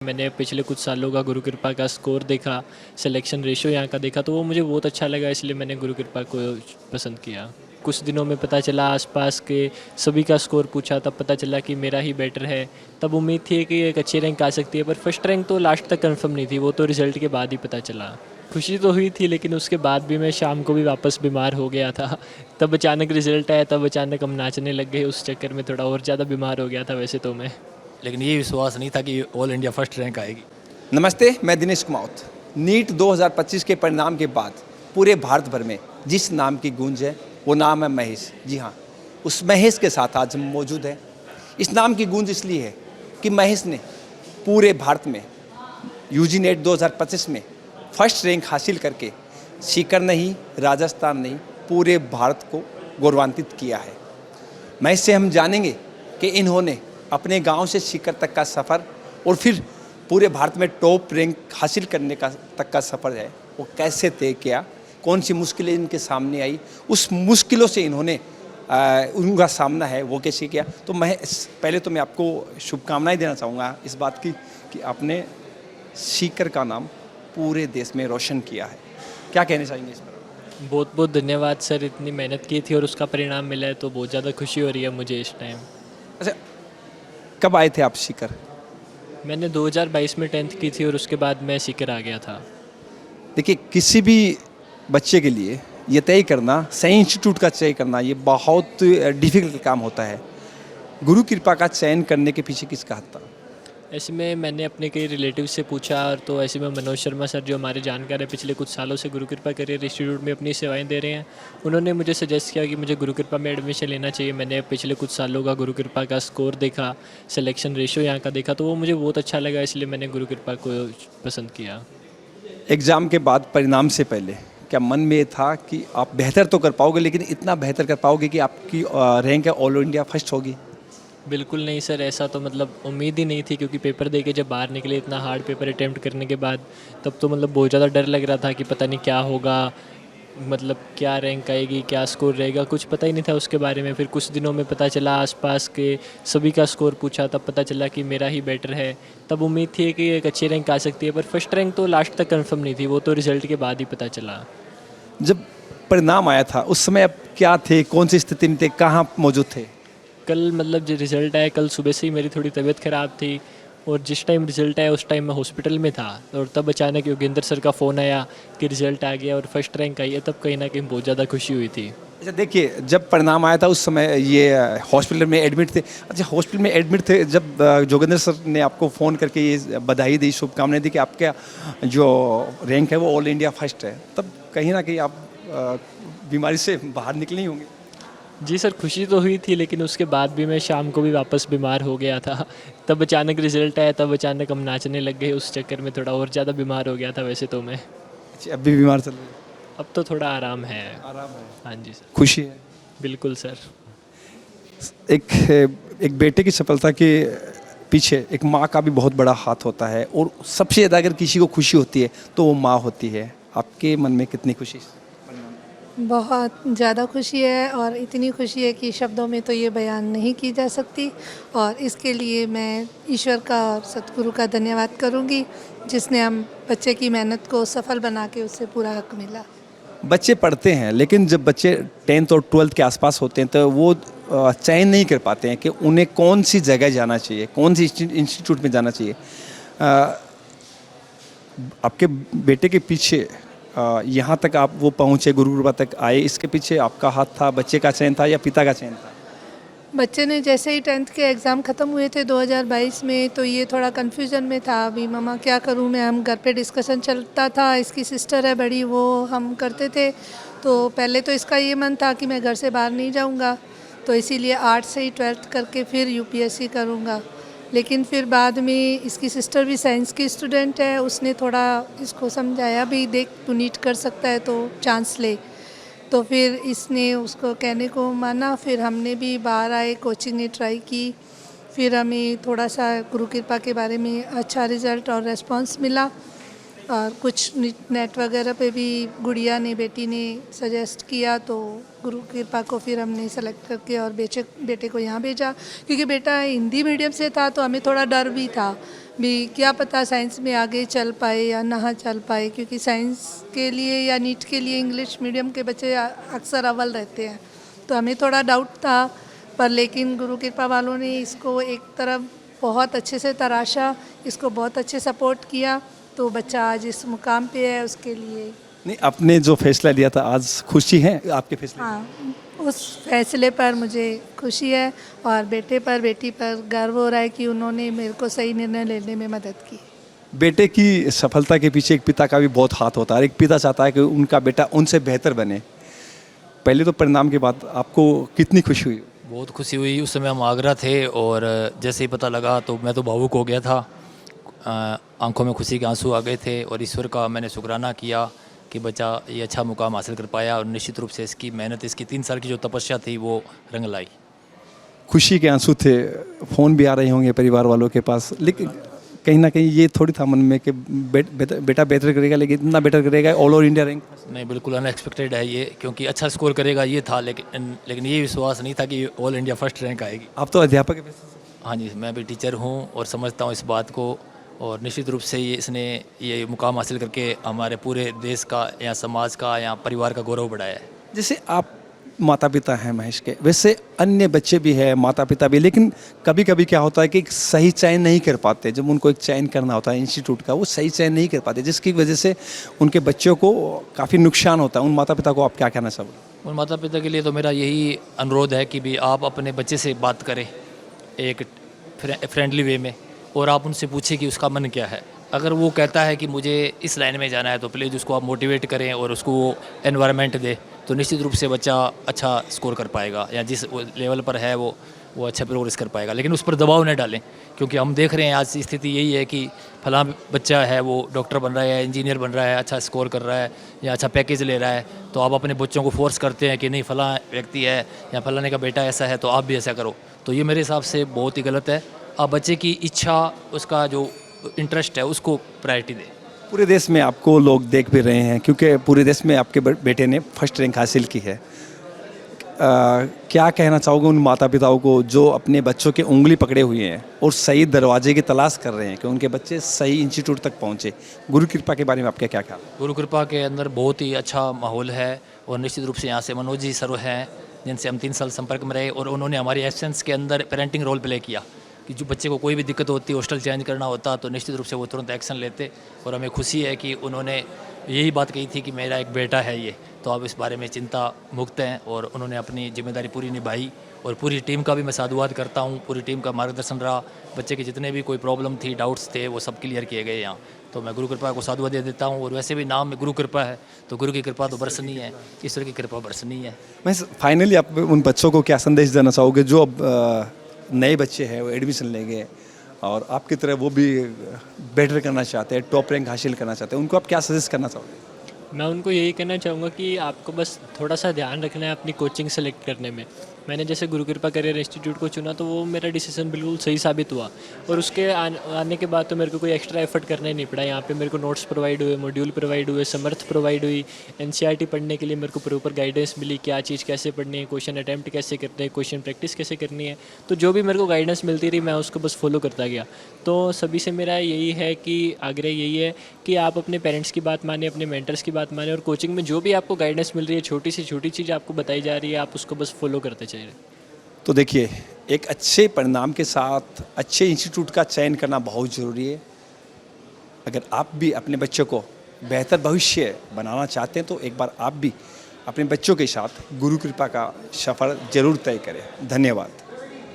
मैंने पिछले कुछ सालों का गुरु कृपा का स्कोर देखा, सिलेक्शन रेशियो यहाँ का देखा, तो वो मुझे बहुत अच्छा लगा, इसलिए मैंने गुरु कृपा को पसंद किया। कुछ दिनों में पता चला, आसपास के सभी का स्कोर पूछा, तब पता चला कि मेरा ही बेटर है। तब उम्मीद थी कि एक अच्छी रैंक आ सकती है, पर फर्स्ट रैंक तो लास्ट तक कंफर्म नहीं थी, वो तो रिज़ल्ट के बाद ही पता चला। खुशी तो हुई थी, लेकिन उसके बाद भी मैं शाम को भी वापस बीमार हो गया था। तब अचानक रिज़ल्ट आया, तब अचानक हम नाचने लग गए, उस चक्कर में थोड़ा और ज़्यादा बीमार हो गया था वैसे तो मैं। लेकिन ये विश्वास नहीं था कि ऑल इंडिया फर्स्ट रैंक आएगी। नमस्ते, मैं दिनेश कुमावत। नीट 2025 के परिणाम के बाद पूरे भारत भर में जिस नाम की गूंज है वो नाम है महेश। जी हाँ, उस महेश के साथ आज हम मौजूद हैं। इस नाम की गूंज इसलिए है कि महेश ने पूरे भारत में यूजी नेट 2025 में फर्स्ट रैंक हासिल करके सीकर नहीं, राजस्थान नहीं, पूरे भारत को गौरवान्वित किया है। महेश से हम जानेंगे कि इन्होंने अपने गांव से सीकर तक का सफ़र और फिर पूरे भारत में टॉप रैंक हासिल करने का तक का सफ़र है वो कैसे तय किया, कौन सी मुश्किलें इनके सामने आई, उस मुश्किलों से इन्होंने उनका सामना है वो कैसे किया। तो मैं पहले तो मैं आपको शुभकामनाएं देना चाहूँगा इस बात की कि आपने सीकर का नाम पूरे देश में रोशन किया है। क्या कहना चाहेंगे इस पर? बहुत बहुत धन्यवाद सर, इतनी मेहनत की थी और उसका परिणाम मिला है तो बहुत ज़्यादा खुशी हो रही है मुझे इस टाइम। अच्छा, कब आए थे आप सीकर? मैंने 2022 में 10th की थी और उसके बाद मैं सीकर आ गया था। देखिए, किसी भी बच्चे के लिए ये तय करना, सही इंस्टीट्यूट का चयन करना, ये बहुत डिफिकल्ट काम होता है। गुरु कृपा का चयन करने के पीछे किसका हाथ था? ऐसे में मैंने अपने कई रिलेटिव से पूछा, और तो ऐसे में मनोज शर्मा सर जो हमारे जानकार है, पिछले कुछ सालों से गुरु कृपा करियर इंस्टीट्यूट में अपनी सेवाएं दे रहे हैं, उन्होंने मुझे सजेस्ट किया कि मुझे गुरु कृपा में एडमिशन लेना चाहिए। मैंने पिछले कुछ सालों का गुरु कृपा का स्कोर देखा, सिलेक्शन रेशियो यहाँ का देखा, तो वो मुझे बहुत अच्छा लगा, इसलिए मैंने गुरु कृपा को पसंद किया। एग्ज़ाम के बाद परिणाम से पहले क्या मन में ये था कि आप बेहतर तो कर पाओगे, लेकिन इतना बेहतर कर पाओगे कि आपकी रैंक है ऑल इंडिया फर्स्ट होगी? बिल्कुल नहीं सर, ऐसा तो मतलब उम्मीद ही नहीं थी, क्योंकि पेपर दे के जब बाहर निकले इतना हार्ड पेपर अटैम्प्ट करने के बाद, तब तो मतलब बहुत ज़्यादा डर लग रहा था कि पता नहीं क्या होगा, मतलब क्या रैंक आएगी, क्या स्कोर रहेगा, कुछ पता ही नहीं था उसके बारे में। फिर कुछ दिनों में पता चला, आसपास के सभी का स्कोर पूछा, तब पता चला कि मेरा ही बेटर है। तब उम्मीद थी कि एक अच्छी रैंक आ सकती है, पर फर्स्ट रैंक तो लास्ट तक कंफर्म नहीं थी, वो तो रिज़ल्ट के बाद ही पता चला। जब परिणाम आया था उस समय आप क्या थे, कौन सी स्थिति में थे, कहाँ मौजूद थे? कल मतलब जो रिज़ल्ट आया, कल सुबह से ही मेरी थोड़ी तबीयत ख़राब थी, और जिस टाइम रिज़ल्ट आया उस टाइम मैं हॉस्पिटल में था, और तब अचानक योगेंद्र सर का फ़ोन आया कि रिज़ल्ट आ गया और फर्स्ट रैंक आई है, तब कहीं ना कहीं बहुत ज़्यादा खुशी हुई थी। अच्छा, देखिए, जब परिणाम आया था उस समय ये हॉस्पिटल में एडमिट थे। अच्छा, हॉस्पिटल में एडमिट थे जब जोगेंद्र सर ने आपको फ़ोन करके ये बधाई दी, शुभकामनाएं दी कि आपका जो रैंक है वो ऑल इंडिया फर्स्ट है, तब कहीं ना कहीं आप बीमारी से बाहर निकले ही होंगे? जी सर, खुशी तो हुई थी, लेकिन उसके बाद भी मैं शाम को भी वापस बीमार हो गया था। तब अचानक रिज़ल्ट आया, तब अचानक हम नाचने लग गए, उस चक्कर में थोड़ा और ज़्यादा बीमार हो गया था वैसे तो मैं। अच्छा, अब भी बीमार चल रहे हैं? अब तो थोड़ा आराम है। आराम है, हाँ जी सर। खुशी है। बिल्कुल सर। एक एक बेटे की सफलता के पीछे एक माँ का भी बहुत बड़ा हाथ होता है, और सबसे ज़्यादा अगर किसी को खुशी होती है तो वो माँ होती है। आपके मन में कितनी खुशी? बहुत ज़्यादा खुशी है, और इतनी खुशी है कि शब्दों में तो ये बयान नहीं की जा सकती। और इसके लिए मैं ईश्वर का और सतगुरु का धन्यवाद करूँगी, जिसने हम बच्चे की मेहनत को सफल बना के उससे पूरा हक मिला। बच्चे पढ़ते हैं, लेकिन जब बच्चे 10th और 12th के आसपास होते हैं तो वो चयन नहीं कर पाते हैं कि उन्हें कौन सी जगह जाना चाहिए, कौन सी इंस्टीट्यूट में जाना चाहिए। आपके बेटे के पीछे यहाँ तक आप वो पहुँचे, गुरु कृपा तक आए, इसके पीछे आपका हाथ था, बच्चे का चयन था या पिता का चयन था? बच्चे ने जैसे ही 10th के एग्ज़ाम ख़त्म हुए थे 2022 में, तो ये थोड़ा कन्फ्यूज़न में था, अभी मम्मा क्या करूँ मैं। हम घर पे डिस्कशन चलता था, इसकी सिस्टर है बड़ी, वो हम करते थे। तो पहले तो इसका ये मन था कि मैं घर से बाहर नहीं जाऊँगा, तो इसीलिए आर्ट्स से ही 12th करके फिर यूपीएससी करूँगा। लेकिन फिर बाद में इसकी सिस्टर भी साइंस की स्टूडेंट है, उसने थोड़ा इसको समझाया भी, देख तू नीट कर सकता है तो चांस ले। तो फिर इसने उसको कहने को माना, फिर हमने भी बाहर आए, कोचिंग ने ट्राई की, फिर हमें थोड़ा सा गुरु कृपा के बारे में अच्छा रिज़ल्ट और रेस्पॉन्स मिला। और कुछ नेट वगैरह पे भी गुड़िया ने, बेटी ने सजेस्ट किया, तो गुरु कृपा को फिर हमने सेलेक्ट करके और बेटे को यहाँ भेजा। क्योंकि बेटा हिंदी मीडियम से था तो हमें थोड़ा डर भी था, भी क्या पता साइंस में आगे चल पाए या ना चल पाए, क्योंकि साइंस के लिए या नीट के लिए इंग्लिश मीडियम के बच्चे अक्सर अव्वल रहते हैं। तो हमें थोड़ा डाउट था, पर लेकिन गुरु कृपा वालों ने इसको एक तरफ बहुत अच्छे से तराशा, इसको बहुत अच्छे सपोर्ट किया, तो बच्चा आज इस मुकाम पे है। उसके लिए नहीं, आपने जो फैसला लिया था आज खुशी है आपके फैसले? हाँ, उस फैसले पर मुझे खुशी है और बेटे पर बेटी पर गर्व हो रहा है कि उन्होंने मेरे को सही निर्णय लेने में मदद की। बेटे की सफलता के पीछे एक पिता का भी बहुत हाथ होता है। एक पिता चाहता है कि उनका बेटा उनसे बेहतर बने। पहले तो परिणाम के बाद आपको कितनी खुशी हुई? बहुत खुशी हुई। उस समय हम आगरा थे और जैसे ही पता लगा तो मैं तो भावुक हो गया था। आंखों में खुशी के आंसू आ गए थे और ईश्वर का मैंने शुक्राना किया कि बच्चा ये अच्छा मुकाम हासिल कर पाया और निश्चित रूप से इसकी मेहनत, इसकी 3 साल की जो तपस्या थी वो रंग लाई। खुशी के आंसू थे, फ़ोन भी आ रहे होंगे परिवार वालों के पास, लेकिन कहीं ना कहीं ये थोड़ी था मन में कि बेटा बेहतर करेगा, लेकिन इतना बेटर करेगा ऑल ओवर इंडिया रैंक? नहीं, बिल्कुल अनएक्सपेक्टेड है ये, क्योंकि अच्छा स्कोर करेगा ये था, लेकिन ये विश्वास नहीं था कि ऑल इंडिया फर्स्ट रैंक आएगी। आप तो अध्यापक हैं। हाँ जी, मैं भी टीचर हूँ और समझता हूँ इस बात को, और निश्चित रूप से इसने ये मुकाम हासिल करके हमारे पूरे देश का या समाज का या परिवार का गौरव बढ़ाया है। जैसे आप माता पिता हैं महेश के, वैसे अन्य बच्चे भी हैं, माता पिता भी, लेकिन कभी कभी क्या होता है कि एक सही चयन नहीं कर पाते। जब उनको एक चयन करना होता है इंस्टीट्यूट का, वो सही चयन नहीं कर पाते, जिसकी वजह से उनके बच्चों को काफ़ी नुकसान होता है। उन माता पिता को आप क्या कहना चाहोगे? उन माता पिता के लिए तो मेरा यही अनुरोध है कि भी आप अपने बच्चे से बात करें एक फ्रेंडली वे में, और आप उनसे पूछें कि उसका मन क्या है। अगर वो कहता है कि मुझे इस लाइन में जाना है तो प्लीज़ उसको आप मोटिवेट करें और उसको वो एनवायरनमेंट दें, तो निश्चित रूप से बच्चा अच्छा स्कोर कर पाएगा या जिस लेवल पर है वो अच्छा प्रोग्रेस कर पाएगा। लेकिन उस पर दबाव न डालें, क्योंकि हम देख रहे हैं आज की स्थिति यही है कि फलां बच्चा है वो डॉक्टर बन रहा है, इंजीनियर बन रहा है, अच्छा स्कोर कर रहा है या अच्छा पैकेज ले रहा है, तो आप अपने बच्चों को फोर्स करते हैं कि नहीं फलां व्यक्ति है या फलाने का बेटा ऐसा है तो आप भी ऐसा करो। तो ये मेरे हिसाब से बहुत ही गलत है। आप बच्चे की इच्छा, उसका जो इंटरेस्ट है उसको प्रायोरिटी दें। पूरे देश में आपको लोग देख भी रहे हैं, क्योंकि पूरे देश में आपके बेटे ने फर्स्ट रैंक हासिल की है। क्या कहना चाहोगे उन माता पिताओं को जो अपने बच्चों के उंगली पकड़े हुए हैं और सही दरवाजे की तलाश कर रहे हैं कि उनके बच्चे सही इंस्टीट्यूट तक पहुंचे? गुरु कृपा के बारे में आपका क्या ख्याल? गुरु कृपा के अंदर बहुत ही अच्छा माहौल है और निश्चित रूप से यहाँ से मनोज जी सर हैं जिनसे हम 3 साल संपर्क में रहे, और उन्होंने हमारी एब्सेंस के अंदर पेरेंटिंग रोल प्ले किया कि जो बच्चे को कोई भी दिक्कत होती, हॉस्टल चेंज करना होता, तो निश्चित रूप से वो तुरंत एक्शन लेते। और हमें खुशी है कि उन्होंने यही बात कही थी कि मेरा एक बेटा है ये, तो आप इस बारे में चिंता मुक्त हैं, और उन्होंने अपनी जिम्मेदारी पूरी निभाई। और पूरी टीम का भी मैं साधुवाद करता हूँ, पूरी टीम का मार्गदर्शन रहा। बच्चे के जितने भी कोई प्रॉब्लम थी, डाउट्स थे, वो सब क्लियर किए गए यहाँ, तो मैं गुरु कृपा को साधुवाद दे देता हूँ। और वैसे भी नाम में गुरु कृपा है, तो गुरु की कृपा तो बरसनी है, ईश्वर की कृपा बरसनी है। मैं फाइनली आप उन बच्चों को क्या संदेश देना चाहोगे जो अब नए बच्चे हैं, वो एडमिशन लेंगे और आपकी तरह वो भी बेटर करना चाहते हैं, टॉप रैंक हासिल करना चाहते हैं, उनको आप क्या सजेस्ट करना चाहोगे? मैं उनको यही कहना चाहूँगा कि आपको बस थोड़ा सा ध्यान रखना है अपनी कोचिंग सेलेक्ट करने में। मैंने जैसे गुरु कृपा करियर इंस्टीट्यूट को चुना तो वो मेरा डिसीजन बिल्कुल सही साबित हुआ, और उसके आने के बाद तो मेरे को कोई एक्स्ट्रा एफर्ट करना ही नहीं पड़ा। यहाँ पे मेरे को नोट्स प्रोवाइड हुए, मॉड्यूल प्रोवाइड हुए, समर्थ प्रोवाइड हुई, एनसीईआरटी पढ़ने के लिए मेरे को प्रॉपर गाइडेंस मिली, क्या चीज़ कैसे पढ़नी है, क्वेश्चन अटैम्प्ट कैसे करते हैं, क्वेश्चन प्रैक्टिस कैसे करनी है। तो जो भी मेरे को गाइडेंस मिलती रही मैं उसको बस फॉलो करता गया। तो सभी से मेरा यही है कि आग्रह यही है कि आप अपने पेरेंट्स की बात माने, अपने मेंटर्स की बात माने, और कोचिंग में जो भी आपको गाइडेंस मिल रही है, छोटी से छोटी चीज़ आपको बताई जा रही है, आप उसको बस फॉलो करते चलिए। तो देखिए, एक अच्छे परिणाम के साथ अच्छे इंस्टीट्यूट का चयन करना बहुत ज़रूरी है। अगर आप भी अपने बच्चों को बेहतर भविष्य बनाना चाहते हैं तो एक बार आप भी अपने बच्चों के साथ गुरु कृपा का सफ़र जरूर तय करें। धन्यवाद।